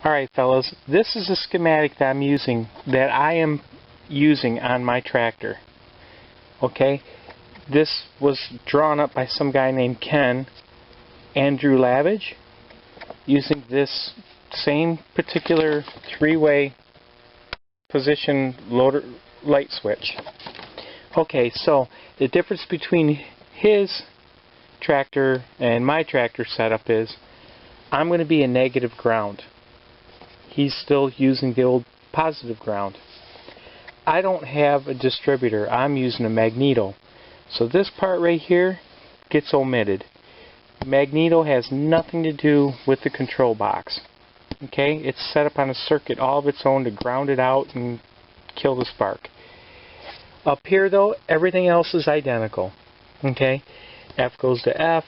Alright fellas, this is a schematic that I am using on my tractor. Okay, this was drawn up by some guy named Andrew Lavage, using this same particular three-way position loader light switch. Okay, so the difference between his tractor and my tractor setup is I'm going to be a negative ground. He's still using the old positive ground. I don't have a distributor. I'm using a magneto. So this part right here gets omitted. Magneto has nothing to do with the control box. Okay, it's set up on a circuit all of its own to ground it out and kill the spark. Up here though, everything else is identical. Okay, F goes to F,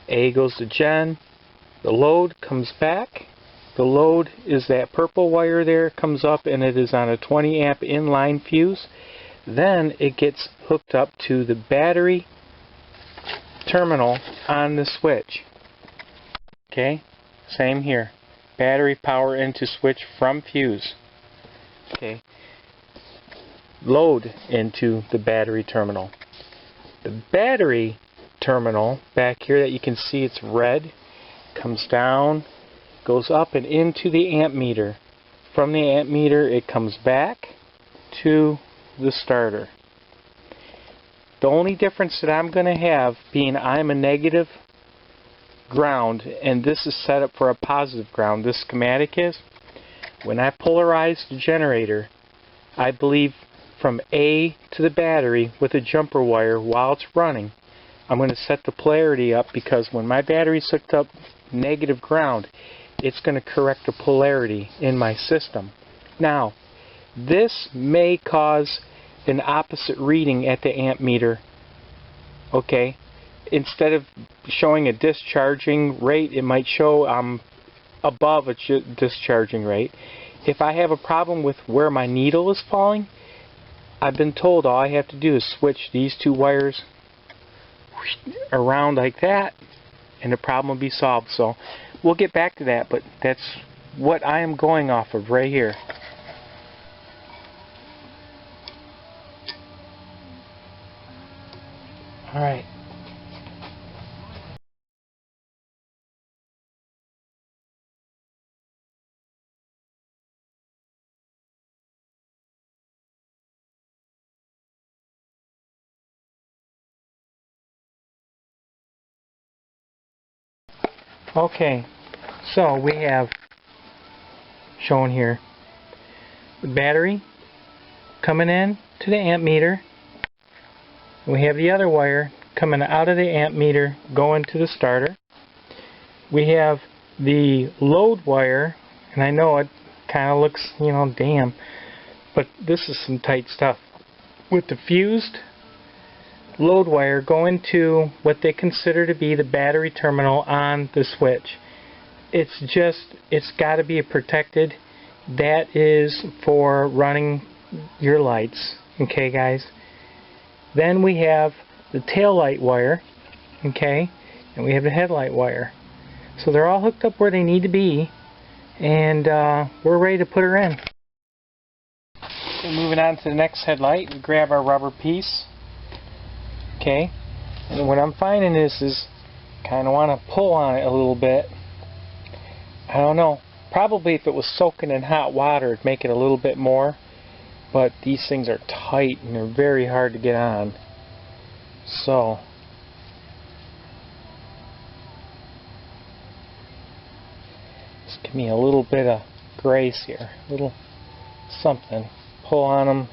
A goes to Gen, the load comes back. The load is that purple wire there, comes up and it is on a 20 amp inline fuse. Then it gets hooked up to the battery terminal on the switch. Okay, same here. Battery power into switch from fuse. Okay, load into the battery terminal. The battery terminal back here that you can see it's red comes down, goes up and into the amp meter. From the amp meter it comes back to the starter. The only difference that I'm going to have, being I'm a negative ground and this is set up for a positive ground, this schematic is, when I polarize the generator, I believe from A to the battery with a jumper wire while it's running, I'm going to set the polarity up, because when my battery's hooked up negative ground, it's going to correct the polarity in my system. Now, this may cause an opposite reading at the amp meter. Okay, instead of showing a discharging rate, it might show above a discharging rate. If I have a problem with where my needle is falling, I've been told all I have to do is switch these two wires around like that and the problem will be solved. So we'll get back to that, but that's what I am going off of right here. Alright. Okay, so we have shown here the battery coming in to the amp meter. We have the other wire coming out of the amp meter going to the starter. We have the load wire, and I know it kind of looks, you know, damn, but this is some tight stuff. With the fused load wire going to what they consider to be the battery terminal on the switch. It's got to be protected. That is for running your lights. Okay, guys? Then we have the tail light wire, okay, and we have the headlight wire. So they're all hooked up where they need to be, and we're ready to put her in. So moving on to the next headlight, we grab our rubber piece. Okay, and what I'm finding is kind of want to pull on it a little bit. I don't know, probably if it was soaking in hot water it'd make it a little bit more, but these things are tight and they're very hard to get on. So just give me a little bit of grace here, a little something. Pull on them,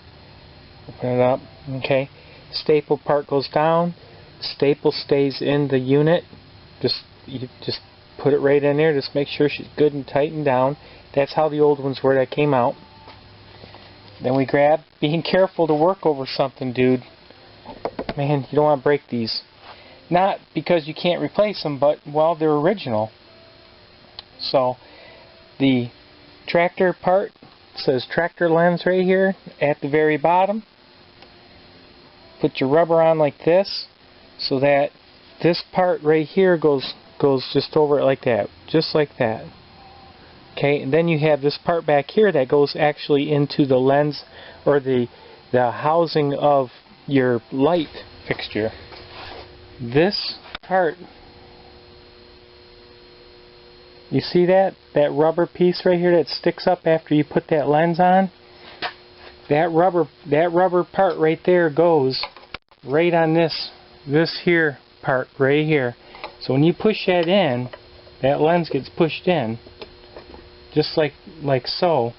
open it up. Okay, staple part goes down, staple stays in the unit. You just put it right in there. Just make sure she's good and tightened down. That's how the old ones were that came out. Then we grab, being careful to work over something, dude. Man, you don't want to break these. Not because you can't replace them, but, well, they're original. So, the tractor part says tractor lens right here at the very bottom. Put your rubber on like this, so that this part right here goes just over it like that. Just like that. Okay, and then you have this part back here that goes actually into the lens or the housing of your light fixture. This part, you see that rubber piece right here that sticks up after you put that lens on? That rubber part right there goes right on this here part right here. So when you push that in, that lens gets pushed in, just like so.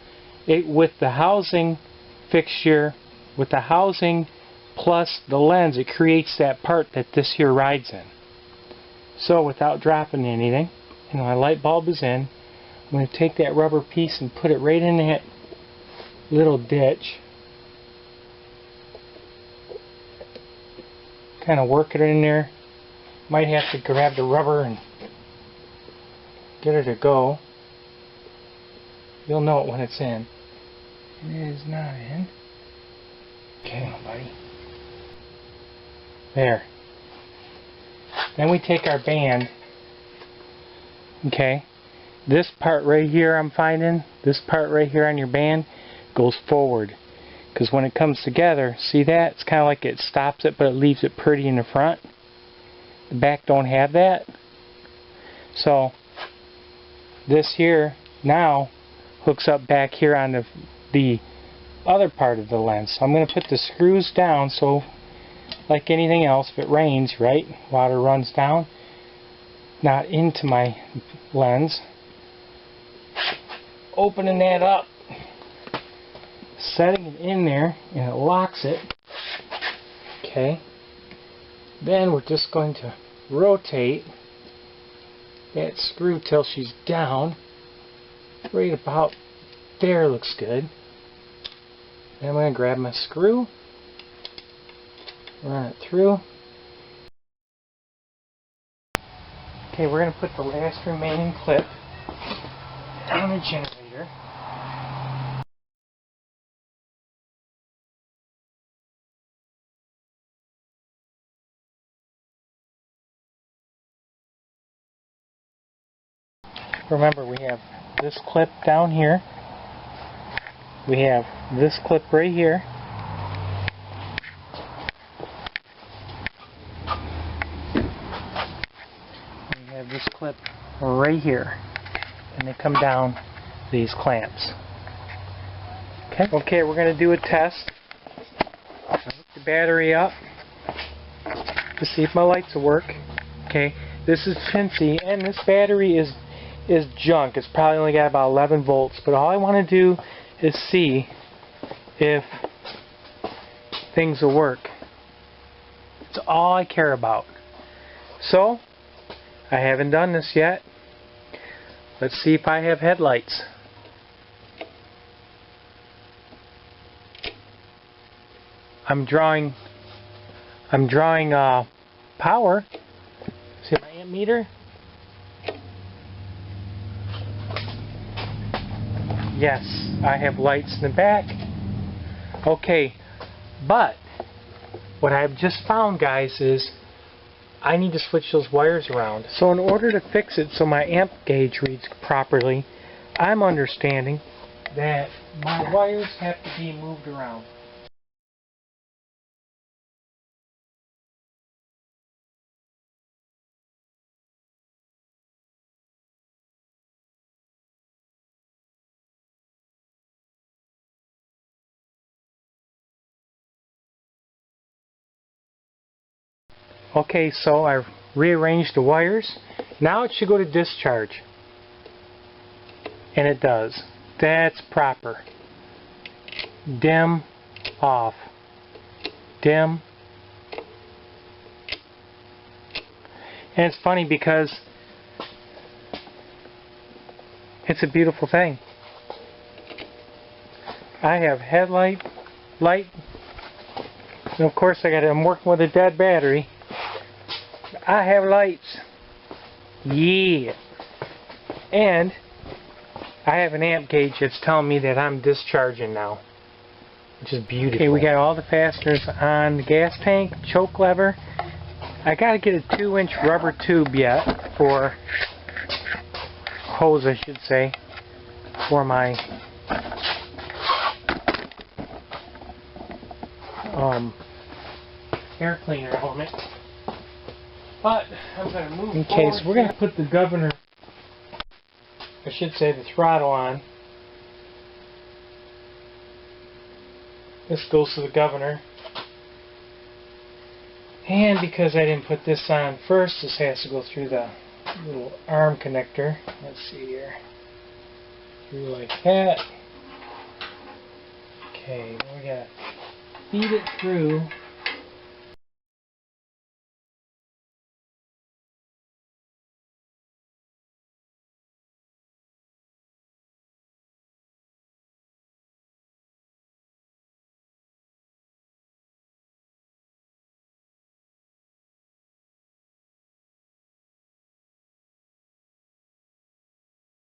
It with the housing fixture, with the housing plus the lens, it creates that part that this here rides in. So without dropping anything, and my light bulb is in, I'm going to take that rubber piece and put it right in that little ditch. Kind of work it in there. Might have to grab the rubber and get it to go. You'll know it when it's in. It is not in. Okay, buddy. There. Then we take our band. Okay. This part right here I'm finding, this part right here on your band goes forward. Because when it comes together, see that? It's kind of like it stops it, but it leaves it pretty in the front. The back don't have that. So this here now hooks up back here on the other part of the lens. So I'm going to put the screws down, so like anything else, if it rains, right, water runs down, not into my lens. Opening that up, setting it in there, and it locks it. Okay. Then we're just going to rotate that screw till she's down. Right about there looks good. Then I'm going to grab my screw, run it through. Okay, we're going to put the last remaining clip on the generator. Remember, we have this clip down here. We have this clip right here. We have this clip right here. And they come down these clamps. Okay, we're going to do a test. I'll hook the battery up to see if my lights will work. Okay, this is Fincy, and this battery is junk. It's probably only got about 11 volts, but all I want to do is see if things will work. It's all I care about. So, I haven't done this yet. Let's see if I have headlights. I'm drawing power. See my amp meter? Yes, I have lights in the back. Okay, but what I've just found, guys, is I need to switch those wires around. So in order to fix it so my amp gauge reads properly, I'm understanding that my wires have to be moved around. Okay, so I've rearranged the wires. Now it should go to discharge. And it does. That's proper. Dim, off. Dim. And it's funny because it's a beautiful thing. I have headlight, light, and of course I'm working with a dead battery. I have lights. Yeah. And I have an amp gauge that's telling me that I'm discharging now, which is beautiful. Okay, we got all the fasteners on the gas tank, choke lever. I got to get a 2-inch rubber tube yet, or hose I should say. for my air cleaner element. But I'm going to move forward. We're going to put the governor, I should say the throttle on. This goes to the governor. And because I didn't put this on first, this has to go through the little arm connector. Let's see here. Through like that. Okay, then we gotta feed it through